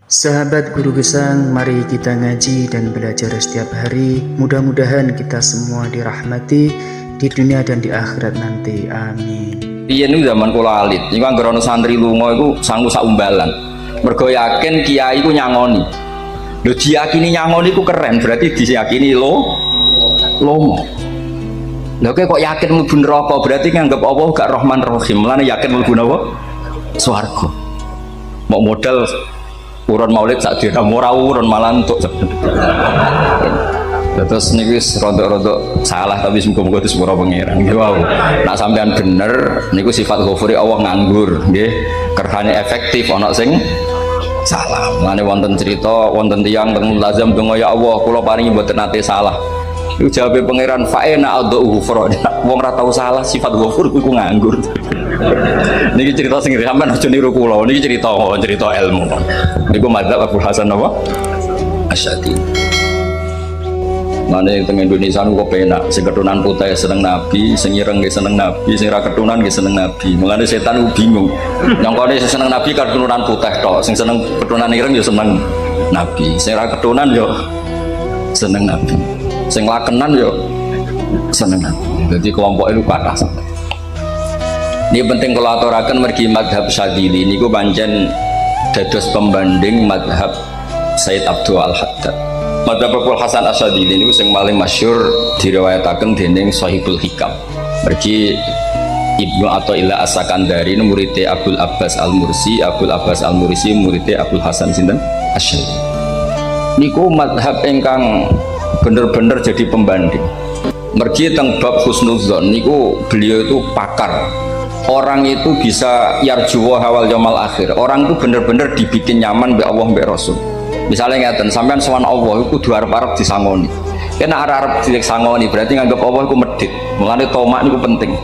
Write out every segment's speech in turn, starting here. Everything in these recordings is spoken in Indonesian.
Sahabat Guru Gesang, mari kita ngaji dan belajar setiap hari. Mudah-mudahan kita semua dirahmati di dunia dan di akhirat nanti. Amin. Biyen niku zaman kula alit, niku anggere ana santri lunga iku sangku sak umbalan. Mergo yakin kiai iku nyangoni. Lho diyakini nyangoni iku keren, berarti diyakini lomo. Lho kok yakin mlebu neraka, berarti nganggep Allah gak Rahman Rahim. Lan yakin mlebu napa? Swarga. Mau modal urun maulid sak dina ora urun malah entuk. Terus niku wis rodok-rodok salah tapi muga-muga disepuro pangeran. Nggih wau. Nek sampean bener niku sifat ghafuri Allah nganggur, nggih. Kerhane efektif ana sing salah. Mane wonten cerita wonten tiyang teng lazam donga ya Allah kula paringi mboten nate salah. Iku jawabe pangeran fa'ena adhu ghafur. Wong ora tau salah sifat ghafur iku nganggur. Niki cerita sing sampean aja niru kula. Niki cerita ilmu. Niku madzhab Abu Hasan apa? Asy'ari. Mane teng Indonesia niku penak, sing keturunan putih seneng Nabi, sing ireng nggih seneng Nabi, sing ra keturunan nggih seneng Nabi. Mulane setan ku bingung. Nyangkone sing seneng Nabi keturunan putih tok, sing seneng keturunan ireng ya seneng Nabi, sing ra keturunan ya seneng Nabi. Sing lakenan ya seneng Nabi. Dadi kelompok itu kathah sampe. Ini penting kalau aturaken mergi madhab Syadzili niku pancen dados pembanding madhab Sayyid Abdul Al-Haddad. Madhab Abul Hasan Asyadzili niku sing paling masyhur diriwayataken dening Shahibul Hikam. Mergi Ibnu Athaillah As-Sakandari muridé Abdul Abbas Al-Mursi, Abdul Abbas Al-Mursi muridé Abul Hasan sinten Asyadzili. Niku madhab ingkang bener-bener jadi pembanding. Mergi teng bab husnudzon niku beliau itu pakar. Orang itu bisa yarjuwa hawal yaumil akhir. Orang itu bener-bener dibikin nyaman mbek Allah mbek Rasul. Misalnya ngeten, sampean sowan Allah iku kudu arep-arep disangoni. Kena arep disangoni berarti nganggep Allah iku medhit. Mulane tomak niku penting.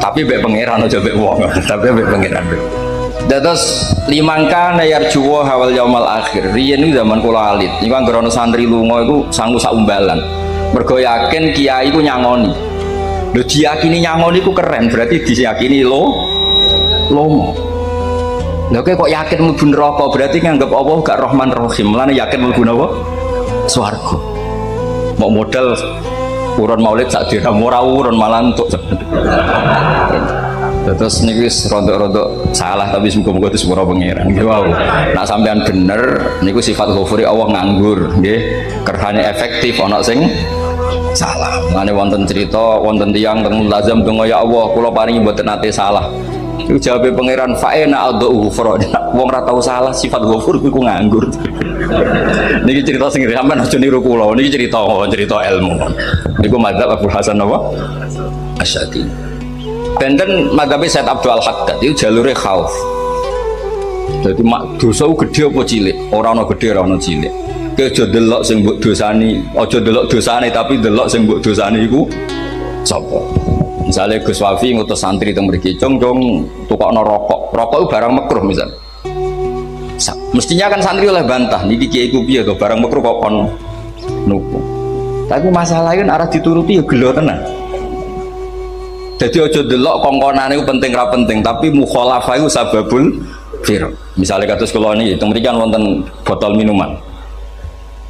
Tapi mbek pangeran aja mbek wong, tapi mbek pangeran. Dados limangka yarjuwa hawal yaumil akhir. Riyen niku zaman kula alit, niku anggere ana santri lunga iku sangku sak umbalan. Mergo yakin kiai iku nyangoni. Lho diyakini nyangoni iku keren, berarti diyakini lomo. Lho kok yakin mlebu neraka, berarti nganggep Allah gak Rahman Rahim. Mulane yakin mlebu napa? Swarga. Mau modal urun maulid sak dina ora urun malah entuk. Terus niku wis rodok-rodok salah tapi muga-muga disepuro pangeran. Nggih wau. Nek sampean bener niku sifat ghafuri Allah nganggur, nggih. Kerhane efektif ana sing salah. Mane wonten cerita wonten tiyang teng lazam donga ya Allah kula paringi mboten nate salah. Iku jawabe pangeran fa'ena adhu ghafur. Wong ora tau salah sifat ghafur iku nganggur. Niki cerita sing sampean aja niru kula. Niki cerita ilmu. Niku madzhab Abu Hasan apa? Asy'ari. Benten madzhab Sayyid Abdul Al-Haddad iku jalure khauf. Dadi mak dosa gedhe apa cilik? Ora ana gedhe ora ana cilik. Aja delok sing mbok dosani, aja delok dosane tapi delok sing mbok dosani iku sapa. Misale Gus Wafi ngutus santri teng mriki, "Cung tukokno rokok." Rokok itu barang makruh misal. Mestinya kan santri oleh bantah, niki kiai ku piye kok barang makruh kok kon nuku. Tapi masalahnya arah dituruti ya gelo tenan. Jadi aja delok kongkonane iku penting ra penting, tapi mukhalafah iku sababul fir. Misale kados kula niki teng mriki kan wonten botol minuman.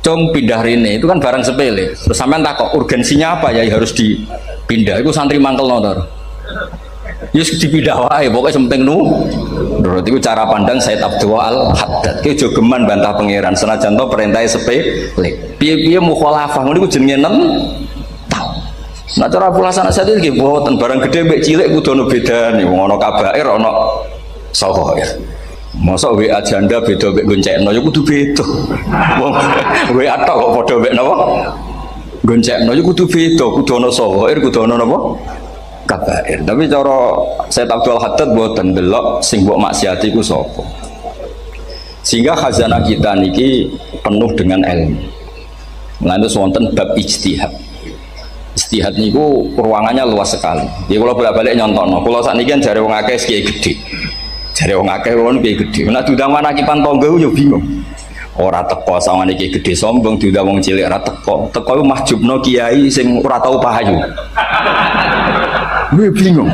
Cung pindah rene itu kan barang sepele. Terus sampean takok urgensinya apa ya harus dipindah. Iku santri mangkelno to. Yus dipindah wae pokoke penting nurut. Iku cara pandang Sayyid Abdul Al-Haddad. Ki aja geman bantah pangeran senajan to perintahe sepele. Piye-piye mukhalafah ngono iku jenenge tau. Nah cara pulasan asal iki boten barang gede mbek cilik kudu ono bedane. Wong ana kabair ana sahair. Masa WA janda beda mbek goncekno ya kudu beda. Wong WA tok kok padha mbek napa? Goncekno ya kudu beda, kudu ana sahair, kudu ana napa? Kabair. Tapi cara Sayyid Abdul Haddad mboten delok sing mbok maksiati iku sapa. Sehingga khazanah kita niki penuh dengan ilmu. Mulane wonten bab ijtihad. Ijtihad niku ruangannya luas sekali. Ya kula bolak-balik nyontokno. Kula sakniki kan jare wong akeh kiai gedhe. Jare wong akeh wong kiai gedhe. Nek diundang manakipan tangga yo bingung. Ora teko sawangane kiai gedhe sombong diundang wong cilik ora teko. Teko iku mahjubno kiai sing ora tau pahayu. Gue bingung.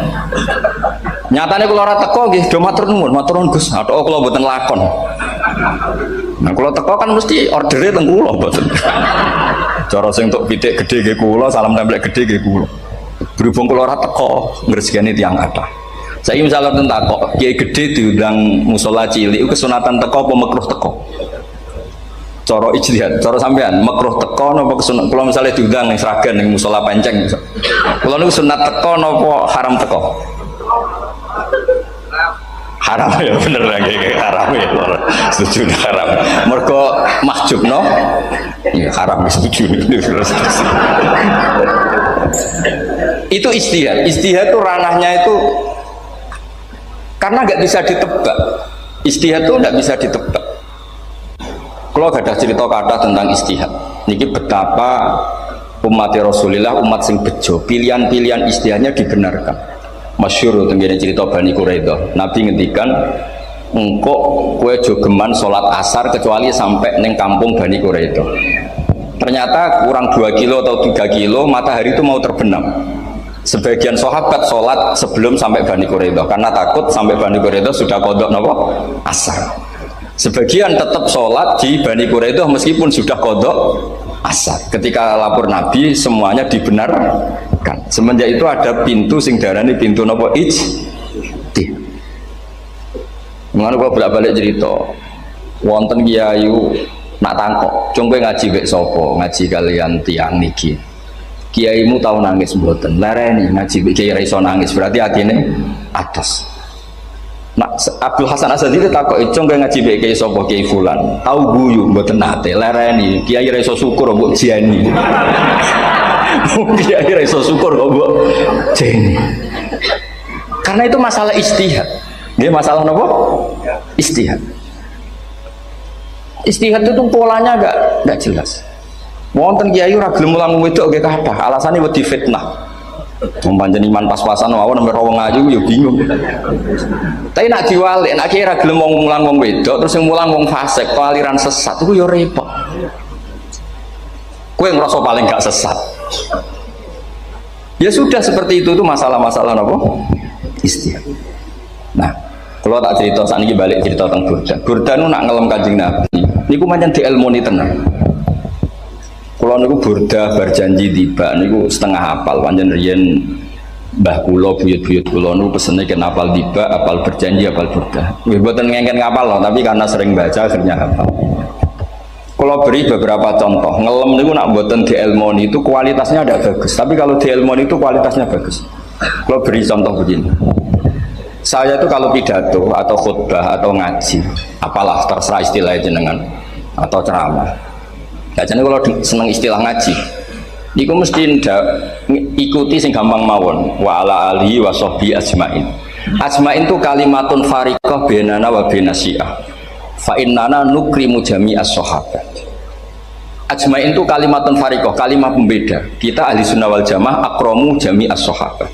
Nyatane kula ora teko nggih do matur nuwun Gus. Athok kula mboten lakon. Nah kula teko kan mesti ordere teng kula mboten. Cara sing tok pitik gedhe nggih kula, salam templek gedhe nggih kula. Berhubung kula ora teko ngresgeni tiyang kathah. Saiki misalnya tentang takok, kiai gede diundang musola cilik, kesunatan teko apa makruh teko? Cara ijtihad, cara sampean makruh teko napa kesunat? Kalau misalnya diundang ning Sragen ning musola Penceng, kalau niku sunat teko napa haram teko? Haram ya bener lagi haram ya, setuju haram. Mergo mahjubno, ya haram setuju. Itu ijtihad, ijtihad itu ranahnya itu karena nggak bisa ditebak. Ijtihad itu nggak bisa ditebak. Kalau ada cerita kata tentang ijtihad, niki betapa umat Rasulullah umat sing bejo, pilihan-pilihan ijtihadnya dibenarkan. Masyhur tenggene cerita Bani Quraidah. Nabi ngendikan, engkau kue jogeman sholat asar kecuali sampai neng kampung Bani Quraidah. Ternyata kurang 2 kilo atau 3 kilo matahari itu mau terbenam. Sebagian sahabat sholat sebelum sampai Bani Quraidah karena takut sampai Bani Quraidah sudah kodok nopo asar. Sebagian tetap sholat di Bani Quraidah meskipun sudah kodok asar. Ketika lapor Nabi semuanya dibenarkan. Semenjak itu ada pintu sing darani pintu nopo ijtihad. Mengenai gua bolak-balik cerita, wonten kiayu nak tangkok, cung kowe ngaji mek sapa? Ngaji kalian tiang niki. Kiaimu tahu nangis mboten, lereni ngaji kiai ra iso nangis, berarti atine atas. Nak Abdul Hasan Asadi itu takoki cung kowe ngaji mek kiai sapa? Kiai fulan. Tahu guyu mboten nate, lereni kiai ra iso syukur mbok jeni. Kiai ra iso syukur mbok jeni. Karena itu masalah ijtihad. Nggih masalah napa? Ijtihad. Ijtihad itu polanya enggak jelas. Wonten kiai ora gelem mulang wedok nggih kathah, alasane wedi fitnah. Pancen iman pas-pasan mawon nembe wong ayu ya bingung. Tapi nak diwalik, nak kiai ora gelem mulang wong wedok terus sing mulang wong fasik, aliran sesat iku ya repot. Kowe ngerasa paling gak sesat. Ya sudah seperti itu masalah-masalah napa? Ijtihad. Nah, kalau tak cerita saat ini balik cerita tentang Burda. Burda nu nak ngelem Kanjeng Nabi. Niku pancen dielmoni tenan. Kalau niku Burda berjanji tiba niku setengah hafal pancen riyen mbah kula buyut-buyut kula niku pesene ken hafal tiba, hafal berjanji, hafal Burda. Nggih mboten ngengken ngapal loh, tapi karena sering baca akhirnya hafal. Kalau beri beberapa contoh, ngelem niku nak mboten dielmoni itu kualitasnya ada bagus, tapi kalau dielmoni itu kualitasnya bagus. Kalau beri contoh begini. Saya itu kalau pidato atau khutbah atau ngaji, apalah terserah istilah jenengan atau ceramah. Biasanya kalau seneng istilah ngaji, niku mesti ikuti sing gampang mawon. Wa ala alihi wa sahbihi ajmain. Ajmain itu kalimatun fariqah bainana wa bainas syiah. Fa innana nukrimu jami'as sahabat. Ajmain itu kalimatun fariqah, kalimat pembeda. Kita ahli sunnah wal jamaah akramu jami'as sahabat.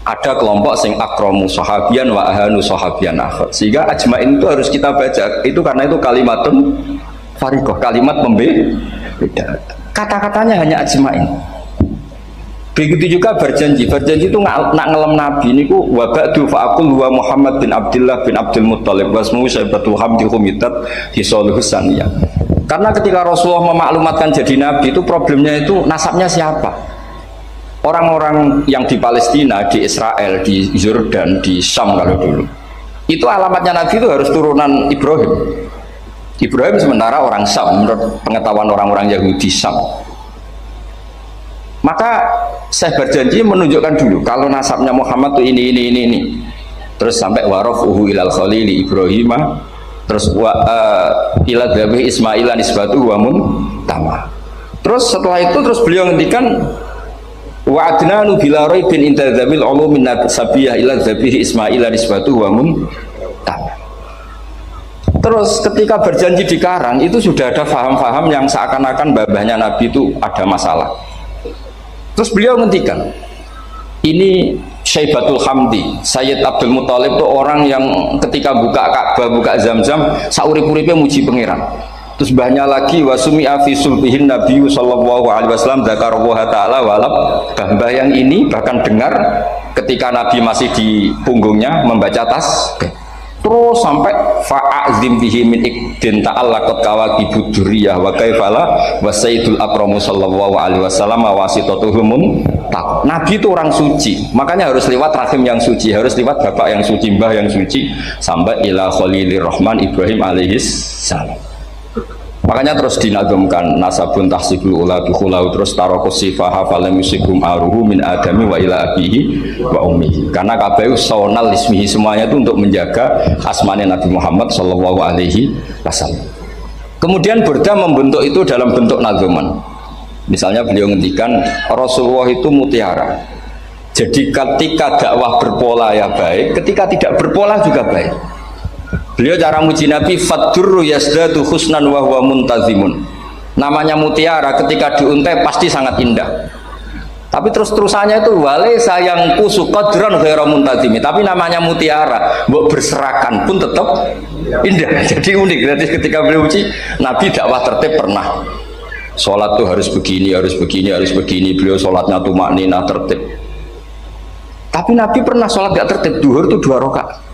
Ada kelompok sing akromu sahabian wa ahanu sahabian akhir, sehingga ajmain itu harus kita baca itu karena itu kalimatun fariqah, kalimat pembeda, kata-katanya hanya ajmain. Begitu juga berjanji itu nak ngelem Nabi niku wa ba'du fa'aqul wa Muhammad bin Abdullah bin Abdul Muttalib wasmu Syaibatul Hamdi Humidat Hisalihus Saniyah. Karena ketika Rasulullah memaklumatkan jadi Nabi itu problemnya itu nasabnya siapa? Orang-orang yang di Palestina, di Israel, di Yordan, di Syam kalau dulu itu alamatnya Nabi itu harus turunan Ibrahim. Ibrahim sementara orang Syam menurut pengetahuan orang-orang Yahudi Syam. Maka saya berjanji menunjukkan dulu kalau nasabnya Muhammad itu ini terus sampai warafuhu ilal khalili Ibrahim, terus ila dhabi Ismail nisbatu wa muntama. Terus setelah itu terus beliau ngendikan wa adnanu bila raibin inda dzabil ulumin sabiyah ila dzabihi Ismail nisbatu wa muntama. Terus ketika berjanji di Karang itu sudah ada faham-faham yang seakan-akan babahnya Nabi itu ada masalah. Terus beliau ngendikan ini Syaibatul Hamdi, Sayyid Abdul Muttalib itu orang yang ketika buka Ka'bah, buka Zam-Zam, saurip-uripnya muji pangeran. Terus banyak lagi wasumi'a fi sulbihin Nabi sallallahu alaihi wasallam dzakarallaha ta'ala walab. Mbah yang ini bahkan dengar ketika Nabi masih di punggungnya membaca tasbih. Terus sampai fa'azim bihi min ikdin ta'allaqat kawakibud duriyah wa kaifala wa sayyidul akramu sallallahu alaihi wasallam wasitatuhumun tak. Nabi itu orang suci, makanya harus lewat rahim yang suci, harus lewat bapak yang suci, mbah yang suci, sampai ila khalilir rahman Ibrahim alaihis salam. Makanya terus dinagumkan nasabun tahsibul ula bikhulau, terus tarokus sifaha falam yusikum aruhu min adami wa ila abihi wa ummihi. Karena kabeh sonal ismihi, semuanya itu untuk menjaga asmane Nabi Muhammad sallallahu alaihi wasallam. Kemudian Burda membentuk itu dalam bentuk nazuman. Misalnya beliau ngendikan Rasulullah itu mutiara. Jadi ketika dakwah berpola ya baik, ketika tidak berpola juga baik. Beliau cara muji Nabi faddurru yasdadu husnan wa huwa muntazimun. Namanya mutiara ketika diuntai pasti sangat indah. Tapi terus-terusannya itu wale sayang kusu qadran ghairu muntazimi. Tapi namanya mutiara, mbok berserakan pun tetap indah. Jadi unik. Berarti ketika beliau uji Nabi dakwah tertib pernah. Sholat tuh harus begini, harus begini, harus begini. Beliau sholatnya tumakninah tertib. Tapi Nabi pernah sholat gak tertib. Duhur itu 2 rakaat.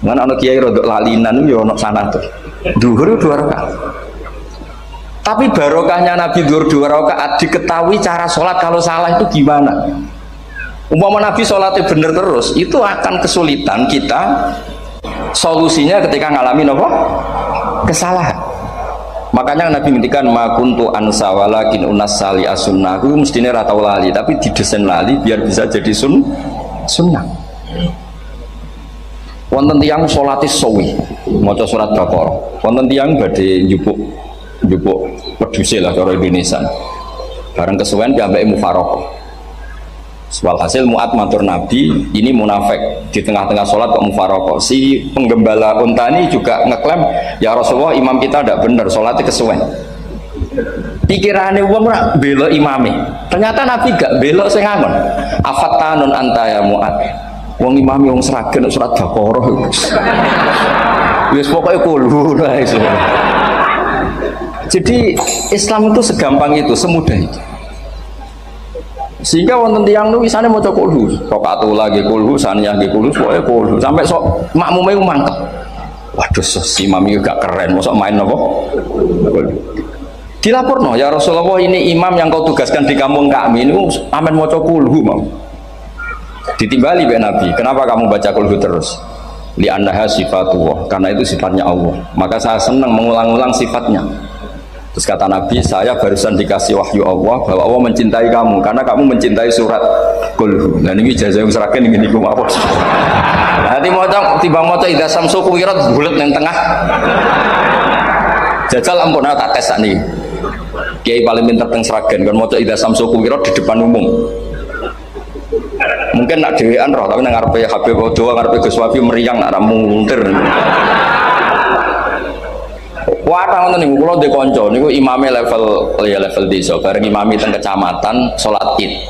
Kan anak kiai rodok lalinan yo ono sana tuh. Duhur 2 rakaat. Tapi barokahnya Nabi duhur 2 rakaat diketahui cara sholat kalau salah itu gimana. Umpama Nabi sholatnya bener terus, itu akan kesulitan kita solusinya ketika ngalamin apa? Kesalahan. Makanya Nabi ngendikan ma kuntu ansa walakin unas sali as-sunnah. Aku mestine ra tau lali, tapi didesain lali biar bisa jadi sunnah. Wonten tiyang salate suwi maca surat Baqarah. Wonten tiyang badhe njupuk peduse lah cara Indonesia. Bareng kesuwen piyambake mufaraqah. Walhasil Mu'ad matur Nabi, ini munafik di tengah-tengah sholat kok mufaraqah. Si penggembala unta ini juga ngeklaim, ya Rasulullah imam kita tidak benar, sholatnya kesuwen. Pikirannya wong ora bela imame. Ternyata Nabi gak bela sing ngangon. Afattanun anta ya Mu'ad. Wong imami wong seragen surat Baqarah. Wis pokoke kulo wae. Jadi Islam itu segampang itu, semudah itu. Sehingga wonten tiyang niku isane maca kulhu, rakaat lagi kulhu, saniyah nggih kulhu, pokoke kulhu sampai sok makmume mantep. Waduh, si mami gak keren, mosok main apa? Dilaporno, ya Rasulullah ini imam yang kau tugaskan di kampung kami ini amen maca kulhu mau. Ditimbali be Nabi, kenapa kamu baca kulhu terus? Li annaha sifatullah, karena itu sifatnya Allah. Maka saya senang mengulang-ulang sifatnya. Terus kata Nabi, saya barusan dikasih wahyu Allah bahwa Allah mencintai kamu karena kamu mencintai surat kulhu. Dan ini jazah yang serahkan ini kum apa? Nanti mau tiba moco idza samsu kuwirat bulet yang tengah. Jajal ampun tak tes nih. Kiai paling pinter teng Sragen kan moco idza samsu kuwirat di depan umum. Mungkin nak dhewean roh tapi nang ngarepe Habib Jawa ngarepe Gus Wafi meriang nak muntir. Wah, tahun ini kalau di konco, niku imame level desa, bareng imami teng kecamatan, sholat id,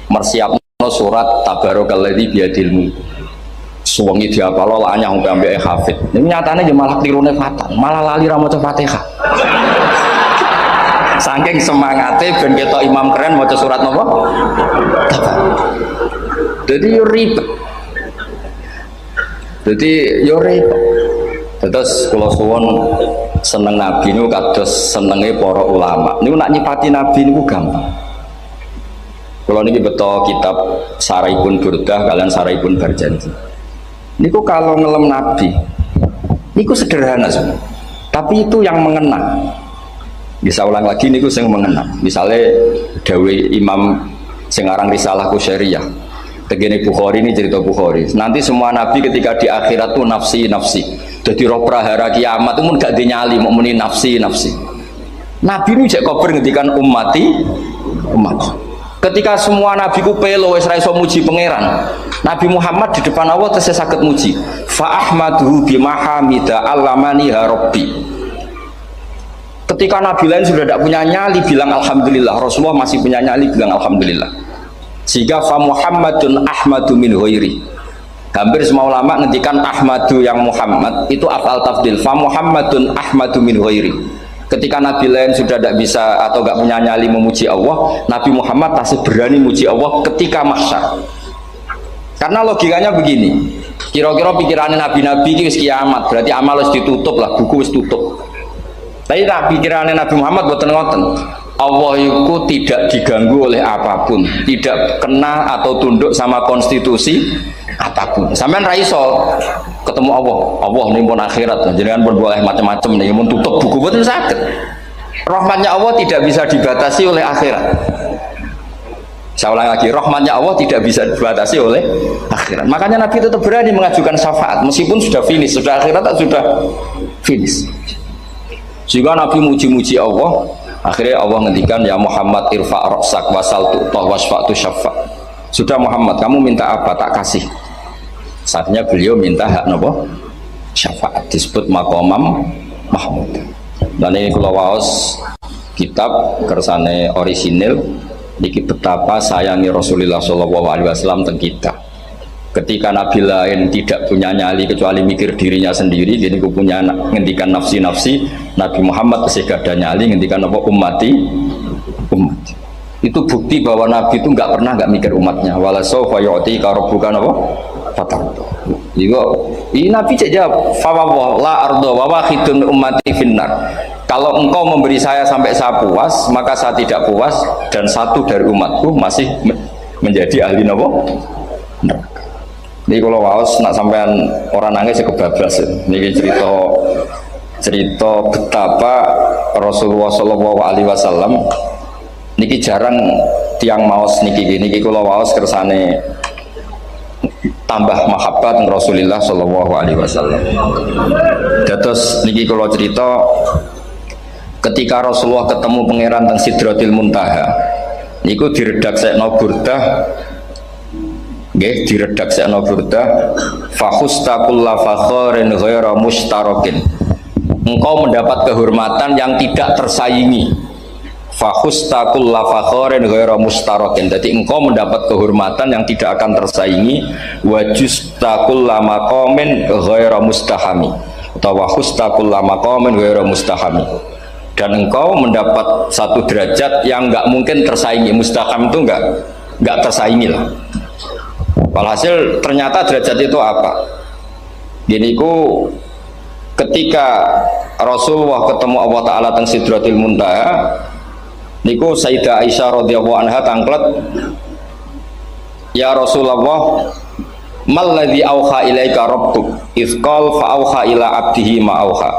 mersiapno surat tabarokalladzi biadilmu, suwengi diapalo lanyah sampai ambek hafid. Ini nyatanya dia malah klirune fatal, malah lali ra maca Fatihah. Saking semangatnya ben ketok imam keren maca surat napa? Jadi yo ribet. Terus kalau suwon seneng Nabi niku kados senenge para ulama. Niku nak nyipati Nabi niku gampang. Kalau niki beto kitab Saraipun Burdah kalian Saraipun Barjanji. Niku kalau ngelem Nabi, niku sederhana semua. Tapi itu yang mengena. Bisa ulang lagi niku sing mengena. Misalnya dawe Imam sing aran Risalah Qusyariyah. Tegene Bukhari ini cerita Bukhari. Nanti semua Nabi ketika di akhirat tuh nafsi. Jadi roh prahara kiamat itu pun gak dinyali mau muni nafsi. Nabi ini jek kober ngendikan umat. Ketika semua Nabi ku pelo wis ra iso muji pangeran, Nabi Muhammad di depan Allah tesih saged muji. Fa ahmaduhu bimahamida allamani ya rabbi. Ketika Nabi lain sudah tidak punya nyali bilang alhamdulillah, Rasulullah masih punya nyali bilang alhamdulillah. Sehingga fa Muhammadun ahmadu min ghairi. Hampir semua ulama ngendikan Ahmadu yang Muhammad itu afal tafdil. Fa Muhammadun Ahmadu min ghairi. Ketika Nabi lain sudah tidak bisa atau nggak punya nyali memuji Allah, Nabi Muhammad masih berani memuji Allah ketika mahsyar. Karena logikanya begini, kira-kira pikirannya nabi-nabi ini wis kiamat, berarti amal wis ditutup lah, buku wis tutup. Tapi tak pikirannya Nabi Muhammad boten ngoten. Allah itu tidak diganggu oleh apapun, tidak kena atau tunduk sama konstitusi apapun. Sampean ra iso ketemu Allah. Allah nih pun akhirat, jenengan pun boleh macam-macam nih, mun tutup buku boten saged. Rahmatnya Allah tidak bisa dibatasi oleh akhirat. Saya ulang lagi, rahmatnya Allah tidak bisa dibatasi oleh akhirat. Makanya Nabi tetap berani mengajukan syafaat meskipun sudah finish, sudah akhirat sudah finish. Sehingga Nabi muji-muji Allah, akhirnya Allah ngendikan, ya Muhammad irfa' ra'sak wasal tu'tah wasfa'tu syafa'. Sudah Muhammad, kamu minta apa tak kasih. Saatnya beliau minta hak nopo syafaat, disebut maqamam mahmud. Dan ini kula waos kitab kersane orisinil niki betapa sayangi Rasulullah SAW teng kita. Ketika Nabi lain tidak punya nyali kecuali mikir dirinya sendiri, jadi aku punya ngendikan nafsi-nafsi, Nabi Muhammad masih gak ada nyali ngendikan apa ummati. Itu bukti bahwa Nabi itu nggak pernah nggak mikir umatnya. Wala sawfa yu'tika rabbuka apa? Fatardo. Jadi ini Nabi jawab, fa la ardo wa wahidun ummati finnar. Kalau engkau memberi saya sampai saya puas, maka saya tidak puas dan satu dari umatku masih menjadi ahli neraka. Ini kalau waos nak sampean orang nangis kebablas. Ini cerita betapa Rasulullah SAW. Niki jarang tiang maos niki kalau waos kersane tambah mahabbat Rasulullah SAW. Dados niki kalau cerita ketika Rasulullah ketemu pangeran teng Sidratil Muntaha, niku diredaksekno burdah. Nggih, diredaksekno burdah, fakhusta kulla fakharin ghaira mustarakin. Engkau mendapat kehormatan yang tidak tersaingi. Fakhusta kulla fakharin ghaira mustarakin. Jadi engkau mendapat kehormatan yang tidak akan tersaingi. Wajusta kulla maqamin ghaira mustahami. Atau wakhusta kulla maqamin ghaira mustahami. Dan engkau mendapat satu derajat yang enggak mungkin tersaingi. Mustaham itu enggak tersaingi lah. Walhasil ternyata derajat itu apa? Gini ku ketika Rasulullah ketemu Allah Ta'ala teng Sidratil Muntaha, niku Sayyidah Aisyah radhiyallahu anha tangklet, ya Rasulullah, mal ladzi auha ilaika rabbuk idz qala fa auha ila abdihi ma auha.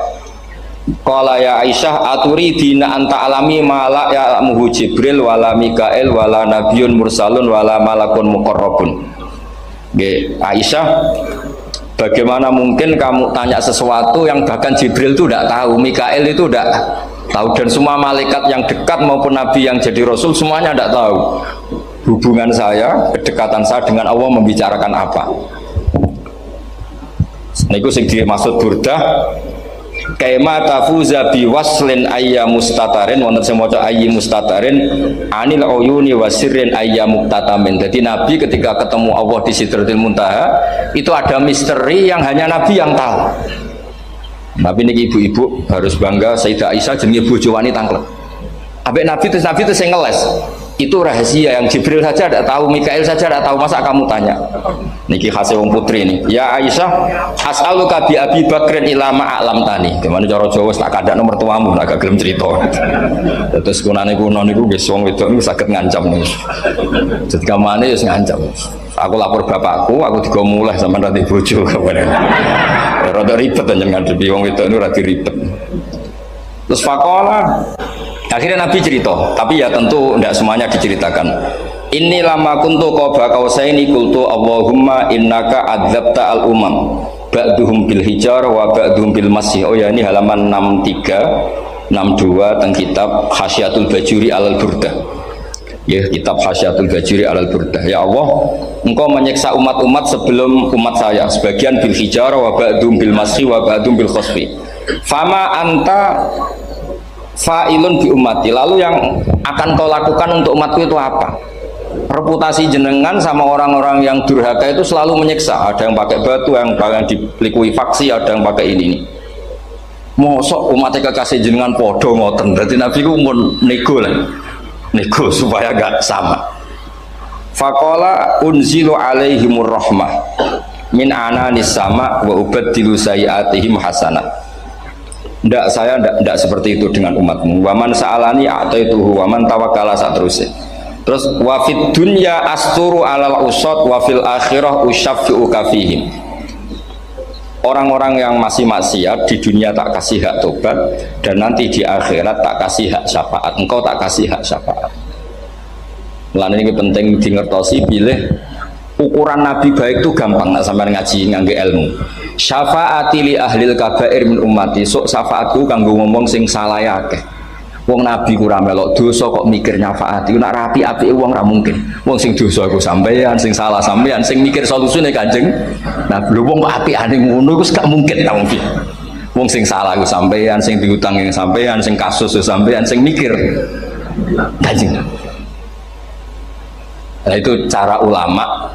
Qala ya Aisyah aturidina anta alami ma la ya'lamuhu Jibril wala Mikail wala nabiyyun mursalun wala malakun muqarrabun. Aisyah, bagaimana mungkin kamu tanya sesuatu yang bahkan Jibril itu tidak tahu, Mikail itu tidak tahu, dan semua malaikat yang dekat maupun Nabi yang jadi Rasul semuanya tidak tahu hubungan saya, kedekatan saya dengan Allah membicarakan apa. Nah, itu yang dimaksud burdah. Kaima tafuza bi waslin ayya mustatarin, wonten sing maca ayyi mustatarin anil uyuni wasirrin ayya muktatamin. Jadi Nabi ketika ketemu Allah di Sidratil Muntaha itu ada misteri yang hanya Nabi yang tahu. Nabi niki ibu-ibu harus bangga, Sayyidah Aisyah jenenge bojo wanita tanglet. Ambek Nabi itu sing ngeles. Itu rahasia yang Jibril saja tidak tahu, Mikail saja tidak tahu, masa kamu tanya? Niki khasnya wong putri ini. Ya Aisyah, as'aluka bi Abi Bakrin ila ma'alam tani. Gimana cara Jawa tak kada nomor tuamu, agak gelem cerita. Terus kunane kuno niku nggih wong wedok niku saged ngancam niku. Jadi kamane wis ngancam. Aku lapor bapakku, aku digo mulai sampean ra bojo kapan. Rada ribet jenengan ngadepi wong wedok niku ra ribet. Terus faqala akhirnya Nabi cerita, tapi ya tentu tidak semuanya diceritakan. Inni lama kuntu qaba qausaini qultu Allahumma innaka adzabta al umam ba'duhum bil hijar wa ba'duhum bil masih. Oh ya, ini halaman 63 62 teng kitab Hasyiatul Bajuri alal Burdah. Ya, kitab Hasyiatul Bajuri alal Burdah. Ya Allah, engkau menyiksa umat-umat sebelum umat saya, sebagian bil hijar wa ba'duhum bil masih wa ba'duhum bil khosfi. Fama anta fa'ilun bi ummati, lalu yang akan kau lakukan untuk umatku itu apa? Reputasi jenengan sama orang-orang yang durhaka itu selalu menyiksa. Ada yang pakai batu, yang bahkan dikuifaksi, ada yang pakai ini. Mosok umat kekasih jenengan podo ngoten. Dadi Nabi ku mun nego lah. Nego supaya gak sama. Faqala unzilu alaihimur rahmah min ananis sama wa ubaddilu sayiatihim hasanah. Ndak, saya ndak seperti itu dengan umatmu. Waman sa'alani a'taituhu waman tawakkala saterusé. Terus wa fid dunya asturu alal usad wa fil akhirah usyaffi'u kafihim. Orang-orang yang masih maksiat di dunia tak kasih hak tobat, dan nanti di akhirat tak kasih hak syafaat. Engkau tak kasih hak syafaat. Mulane ini penting dingertosi, pilih ukuran Nabi baik itu gampang nak sampean ngaji ngangge ilmu. Syafaati li ahlil kabair min ummati, sok syafaatku kanggo ngomong sing salah akeh. Wong Nabi ku ora melok dosa kok mikir nyafaati. Nek rapi-apike wong ora mungkin. Wong sing dosa iku sampean, sing salah sampean, sing mikir solusine Kanjeng. Nah, lho wong kok apikane ngono iku gak mungkin ta wong iki. Wong sing salah iku sampean, sing diutang yang sampean, sing kasus iku sampean, sing mikir Kanjeng. Nah, itu cara ulama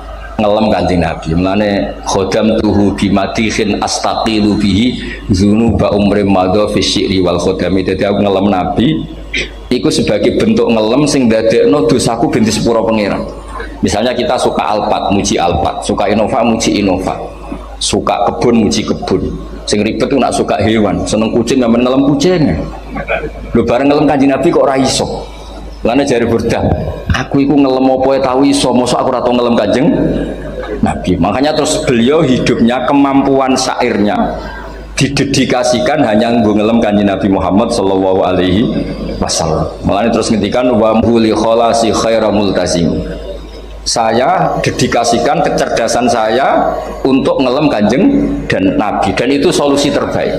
ngelem Kanjeng Nabi. Mulane khodam tuhu bimatihin astaqilu bihi dzunuba umrim madha fi syi'ri wal khodami. Dadi aku ngelem Nabi iku sebagai bentuk ngelem sing ndadekno dosaku ben disepuro pangeran. Misalnya kita suka Alphard, muji Alphard, suka Innova, muji Innova, suka kebun, muji kebun. Sing ribet itu nak suka hewan, seneng kucing nggak ngelem kucing. Lu bareng ngelem Kanjeng Nabi kok ora iso. Lane jari Burdah, aku iku ngelem apa tau iso, mosok aku ora tau ngelem Kanjeng Nabi. Makanya terus beliau hidupnya, kemampuan syairnya didedikasikan hanya nggo ngelem Kanjeng Nabi Muhammad sallallahu alaihi wasallam. Makanya terus ngendikan wa huli kholasi khaira multazim. Saya dedikasikan kecerdasan saya untuk ngelem Kanjeng dan Nabi, dan itu solusi terbaik.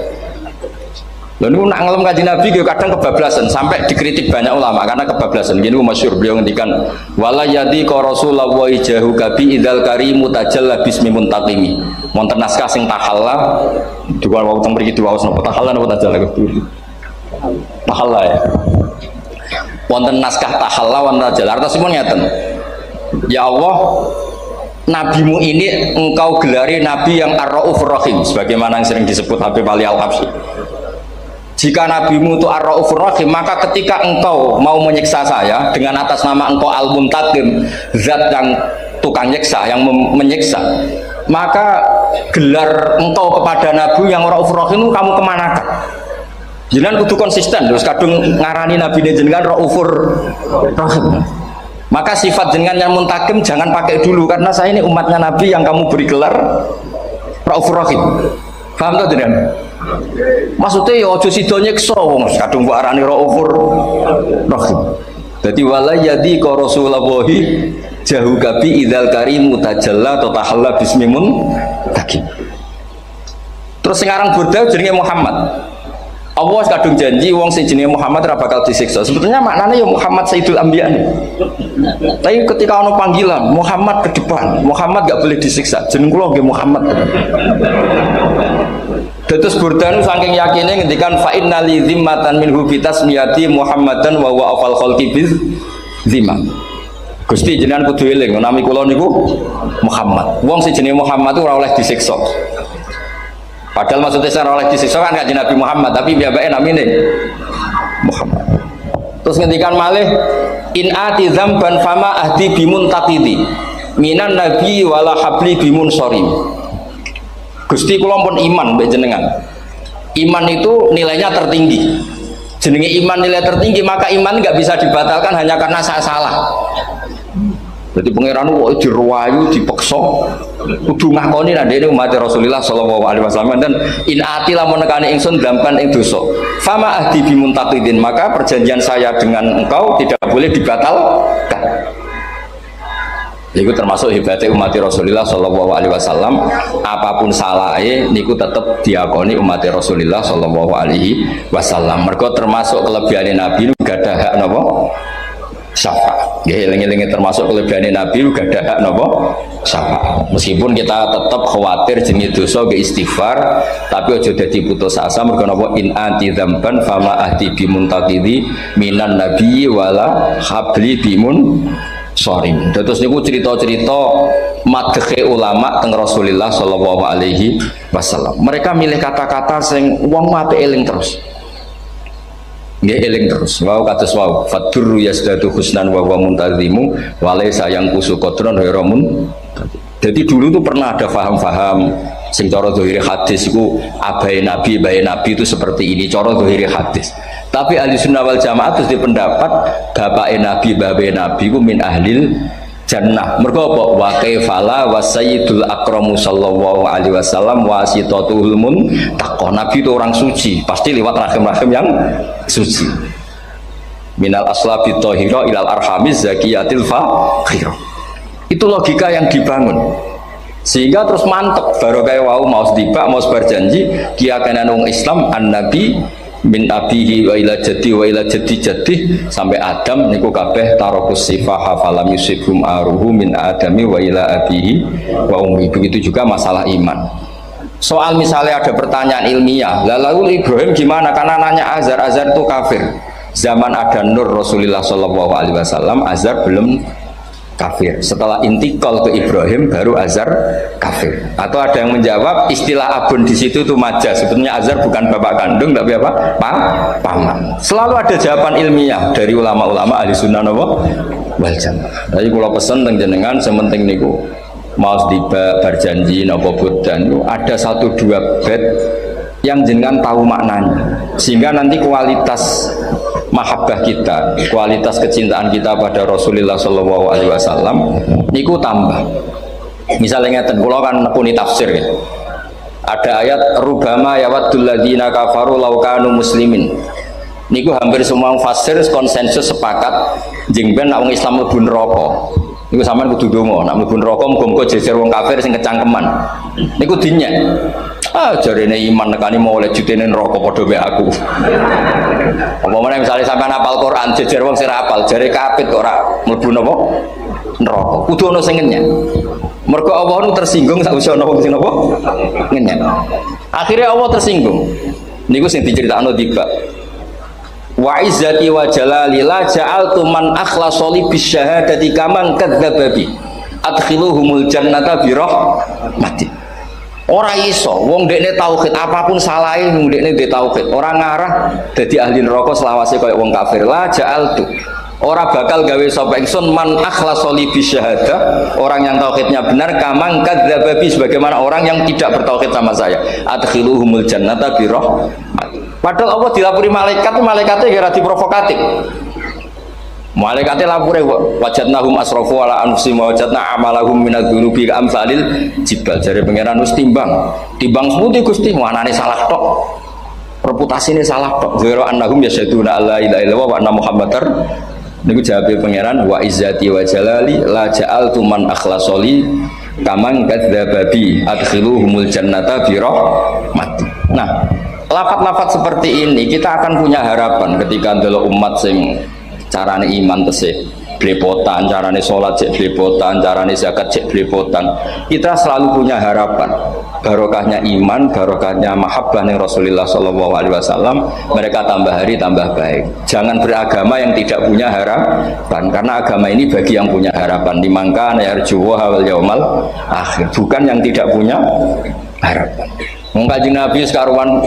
Lalu nak ngelem Kanjeng Nabi kadang kebablasan, sampai dikritik banyak ulama karena kebablasan. Gini masyhur beliau ngendikan wala yadi ka rasulullah jahu kabi idzal karimu tajalla bismi muntaqimi. Wonten naskah sing tahalla dua wau teng mriki diwaos napa tahalla napa tajalla keburi. Tahalla ya. Wonten naskah tahalla wonten tajalla artosipun ngeten. Ya Allah, nabimu ini engkau gelari nabi yang ar-raufur rahim, sebagaimana yang sering disebut Habib Ali Al-Habsyi. Jika nabimu itu ar-raufur rahim, maka ketika engkau mau menyiksa saya dengan atas nama engkau al-muntaqim, zat yang tukang nyiksa, yang menyiksa, maka gelar engkau kepada nabi yang ar-raufur rahim itu kamu kemanakan? Jenengan kudu konsisten, terus kadung ngarani nabi jenengan raufur rahim. Maka sifat jenengan yang muntakim jangan pakai dulu, karena saya ini umatnya Nabi yang kamu beri gelar Raufur Rahim. Paham tak jenengan? Maksudnya ya ojo sido nyiksa wong kadung kok arani Raufur Rahim. Dadi wala yadi ka rasulullahi jahu kabi idzal karimu tajalla tatahalla bismimun takim. Terus sekarang Burda jenenge Muhammad. Allah kadung janji wong sing jenenge Muhammad ora bakal disiksa. Sebetulnya maknanya ya Muhammad Sayyidul Anbiya. Tapi ketika ono panggilan Muhammad ke depan, Muhammad gak boleh disiksa. Jeneng kula nggih Muhammad. Terus Burdan saking yakine ngendikan fa innali zimmatan minhu bi tasmiyati Muhammadan wa huwa afal khalqi biz zimma. Gusti jenengan kudu eling nami kula niku Muhammad. Wong sing jenenge Muhammad ora oleh disiksa. Padahal maksudnya saya oleh disiksa kan Kanjeng Nabi Muhammad, tapi biabake namine Muhammad. Terus ngendikan malih in ati dzamban fama ahdi bimuntaqidi minan nabi wala habli bimunsarim. Gusti kula pun iman mbek jenengan. Iman itu nilainya tertinggi. Jenenge iman nilai tertinggi, maka iman nggak bisa dibatalkan hanya karena saya salah. Jadi pangeran kok diruwayu, dipeksa, kudu ngakoni nek dene umat Rasulullah sallallahu alaihi wasallam, dan in ati lamun nekani ingsun dampan ing dosa. Fama ahdi bimuntaqidin, maka perjanjian saya dengan engkau tidak boleh dibatalkan. Niku termasuk hebatnya umat Rasulullah sallallahu alaihi wasallam, apapun salahnya niku tetap diakoni umat Rasulullah sallallahu alaihi wasallam. Mergo termasuk kelebihan Nabi gak ada hak napa? Syafaat. Nggih eling-elinge termasuk kelebihan Nabi gak ada hak napa? Syafaat. Meskipun kita tetap khawatir jenenge dosa ge istighfar, tapi aja dadi putus asa mergo napa in anti dzamban fama ahdi bimuntaqidi minan nabi wala habli bimun Sharim. Terus niku cerita-cerita madhe ulama teng Rasulullah sallallahu alaihi wasallam. Mereka milih kata-kata sing wong apik eling terus. Nggih eling terus. Wau kados wau fadur yasdatu husnan wa huwa muntazimu wa laysa yanqusu qadran ghairu mun. Jadi dulu tuh pernah ada faham-faham sing cara zahir hadis iku abai nabi itu seperti ini cara zahir hadis. Tapi ahli sunnah wal jamaah terus dipendapat bapak nabi babai nabi ku min ahlil jannah. Mergo apa? Wa kaifala wa sayyidul akramu sallallahu alaihi wasallam wasitatul muntaqah. Nabi itu orang suci, pasti lewat rahim-rahim yang suci. Minal aslabi thahira ilal arhamiz zakiyatil fakhirah. Itu logika yang dibangun. Sehingga terus mantep baru kayak wau mau sedibak mau berjanji kiyakinan wong Islam an-nabi min abihi wa ila jadi sampai Adam niku kabeh tarokus sifah falam yusibhum aruhu min adami wa ila abihi wa ummi. Begitu juga masalah iman. Soal misalnya ada pertanyaan ilmiah, lalu Ibrahim gimana? Karena nanya Azar itu kafir. Zaman ada Nur Rasulullah sallallahu alaihi wasallam, Azar belum kafir. Setelah intikal ke Ibrahim baru Azar kafir. Atau ada yang menjawab istilah abun di situ itu majaz. Sebetulnya Azar bukan bapak kandung tapi apa? Paman. Selalu ada jawaban ilmiah dari ulama-ulama ahli sunnah wal jamaah. Jadi kalau pesen teng jenengan sementing niku mau berjanji napa bodan ada 1-2 bait yang jenengan tahu maknanya sehingga nanti kualitas mahabbah kita, kualitas kecintaan kita pada Rasulullah Shallallahu Alaihi Wasallam niku tambah. Misalnya ngeten, kula kan nepuni tafsir ya. Ada ayat rubama yawaddul ladzina kafaru law kanu muslimin. Niku hampir semua fasir konsensus sepakat jengben nak wong Islam mlebu neraka. Niku sampean kudu ndonga, nak mlebu neraka muga-muga jejer wong kafir sing kecangkeman. Niku dinyek. Jarene iman nekani mau oleh jutene neraka padha mek aku. Apa meneh misale sampean hafal Quran jejer wong sing hafal jare kapit kok ora mlebu napa? Neraka. Kudu ana sing ngenyek. Mergo Allah nu tersinggung sak wis ana wong sing napa? Ngenyek. Akhirnya Allah tersinggung. Niku sing diceritakno tiba. Wa izzati wa jalali la ja'altu man akhlasa li bisyahadati kaman kadzdzaba bi. Adkhiluhumul jannata bi rahmati. Ora iso wong dekne tauhid apapun salahe wong dekne ndek tauhid ora ngarah dadi ahli neraka selawase kaya wong kafir. La ja'altu ora bakal gawe sapa ingsun man akhlasa li bisyahada orang yang tauhidnya benar kamang kadzdzaba bi sebagaimana orang yang tidak bertauhid sama saya. Adkhiluhumul jannata bi rahmati. Padahal Allah dilapuri malaikat, malaikatnya kira diprovokatif. Malaikatnya lapure wajadnahum asrafu ala anfusihim wa wajadna amalahum minadz-dzunubi ka'amsalil jibal. Jare pangeran wis timbang seputi Gusti, manane salah tok. Reputasine salah tok. Zero annahum yasyaduna alla ilaha illallah wa anna muhammadar. Niku jawabe pangeran wa izzati wa jalali la ja'altu man akhlasoli kamang kadzdzababi adkhiluhumul jannata bi rahmati. Nah, lafat-lafat seperti ini kita akan punya harapan ketika ndelok umat sing carane iman tesih blepotan, carane sholat cek blepotan, carane zakat cek blepotan. Kita selalu punya harapan barokahnya iman, barokahnya mahabbah ning Rasulullah sallallahu alaihi wasallam, mereka tambah hari tambah baik. Jangan beragama yang tidak punya harapan, karena agama ini bagi yang punya harapan. Dimangka yarjuwa wal yaumal akhir, bukan yang tidak punya harapan. Kanjeng Nabi sekaruan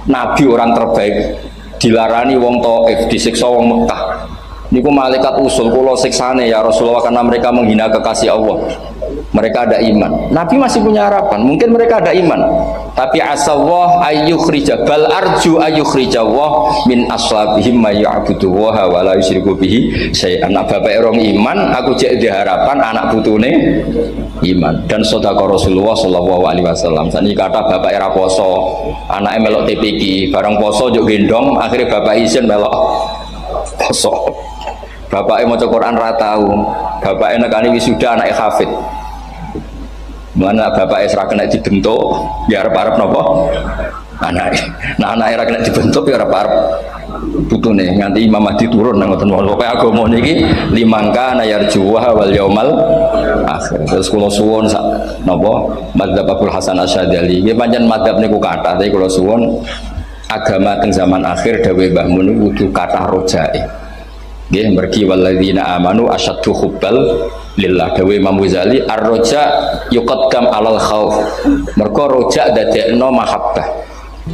Nabi orang terbaik dilarani wong Taif, disiksa wong Mekah. Niku malaikat usul kula siksane ya Rasulullah karena mereka menghina kekasih Allah. Mereka ada iman. Nabi masih punya harapan. Mungkin mereka ada iman. Tapi asallah ayyukhrija bal arju ayyukhrijawah min aslabihim may ya'budullaha wa la yusyriku bihi syai'an. Anak bapak rong iman, aku cek di harapan anak putune iman. Dan sedekah Rasulullah sallallahu alaihi wasallam. Saniki kata bapak era poso, anake melok TPQ, bareng poso njuk gendong, akhirnya bapak izin melok poso. Bapaknya maca Quran ra tau, bapaknya nekani wisuda anake hafid. Mana bapaknya serah kena dibentuk, ya arep-arep napa? Anake. Nah anake ra kena dibentuk ya arep-arep putune nganti Imam Mahdi turun nang ngoten wae. Pokoke agama niki limangka nayarjuha wal yaumal akhir. Terus kula suwun sak napa madzhab Abdul Hasan Asyadzali. Nggih pancen madzhab niku kathah, tapi kula suwun agama teng zaman akhir dawuh Mbah Mun kudu kathah rojae. Nggih mergi walladzina amanu asyaddu hubbal lillah. Dawe Imam Ghazali ar-raja yuqaddam alal khauf. Mergo roja dadekno mahabbah.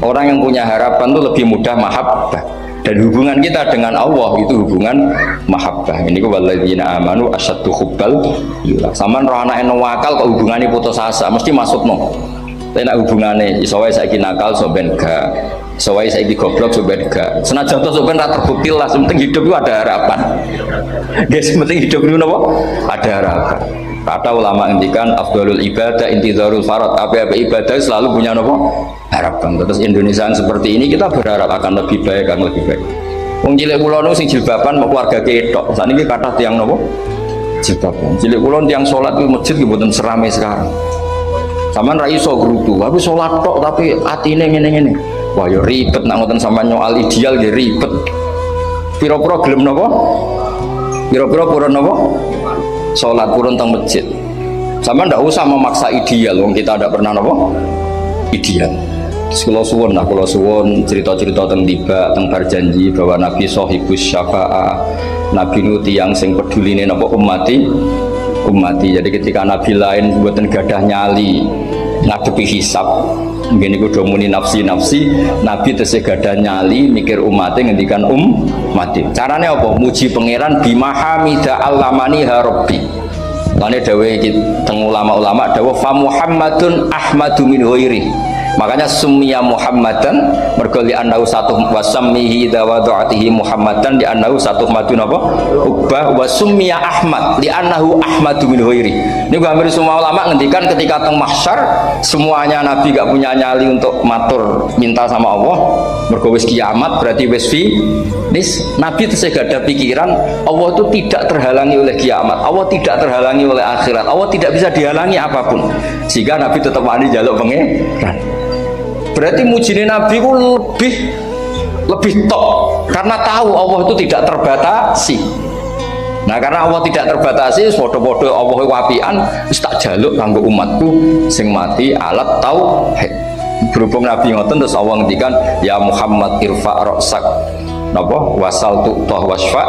Orang yang punya harapan itu lebih mudah mahabbah. Dan hubungan kita dengan Allah itu hubungan mahabbah. Ini ku walladzina amanu asyaddu hubbal lillah. Sampeyan roh anake nawakal kok hubungane putus asa mesti maksudno. Tapi nek hubungane iso wae saiki nakal so ben gak, iso wae saiki goblok so ben gak. Senajan to so ben ra terbukti lah, penting hidup itu ada harapan. Guys, penting hidup itu napa? Ada harapan. Kata ulama ngendikan afdhalul ibadah intizarul farad. Apa ibadah selalu punya napa? Harapan. Terus Indonesia yang seperti ini kita berharap akan lebih baik, akan lebih baik. Wong cilik kula niku sing jilbaban mau keluarga ketok. Saniki kathah tiyang napa? Jilbaban. Cilik kula tiyang salat di masjid nggih mboten serame sekarang. Sampeyan ra iso grutu, tapi salat tok tapi atine ngene-ngene. Wah ya ribet nak ngoten sampeyan nyoal ideal nggih ribet. Pira-pira gelem napa? Pira-pira purun napa? Salat purun teng masjid. Sampeyan ndak usah memaksa ideal, wong kita ndak pernah napa? Ideal. Kula suwun cerita-cerita teng tiba teng berjanji bahwa Nabi sahibus syafa'ah. Nabi nu tiyang sing peduline napa ummati. Jadi ketika Nabi lain buatan gadah nyali ngadepi hisab mungkin itu domuni nafsi Nabi tesih gadah nyali mikir umatnya ngendikan mati caranya apa? Muji pangeran bimahamidah allamani harabbi lane dawe teng ulama-ulama dawa fa Muhammadun ahmadu min ghairi makanya summiya Muhammadan mergo li annahu satu wasammihi dawadatihi Muhammadan li annahu satu madun apa ubah wa summiya Ahmad li annahu ahmadu min ghairi. Ini hampir semua ulama ngendikan ketika teng mahsyar semuanya Nabi gak punya nyali untuk matur minta sama Allah mergo wis kiamat berarti wis finis. Nabi tesih gak ada pikiran Allah itu tidak terhalangi oleh kiamat, Allah tidak terhalangi oleh akhirat, Allah tidak bisa dihalangi apapun sehingga Nabi tetap wani njaluk pangeran. Berarti mujine Nabi itu lebih top karena tahu Allah itu tidak terbatasi. Nah karena Allah tidak terbatasi, podo-podo Allah wapian, tak jaluk kanggo umatku sing mati alat tauhid. Berhubung Nabi ngoten terus Allah ngendikan ya Muhammad irfa ra'sak napa wasal tu'tah wasfa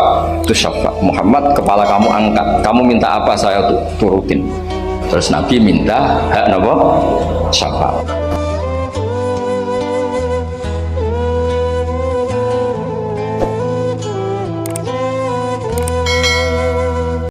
tusyafa. Muhammad kepala kamu angkat, kamu minta apa saya turutin. Terus Nabi minta hak napa syafaat.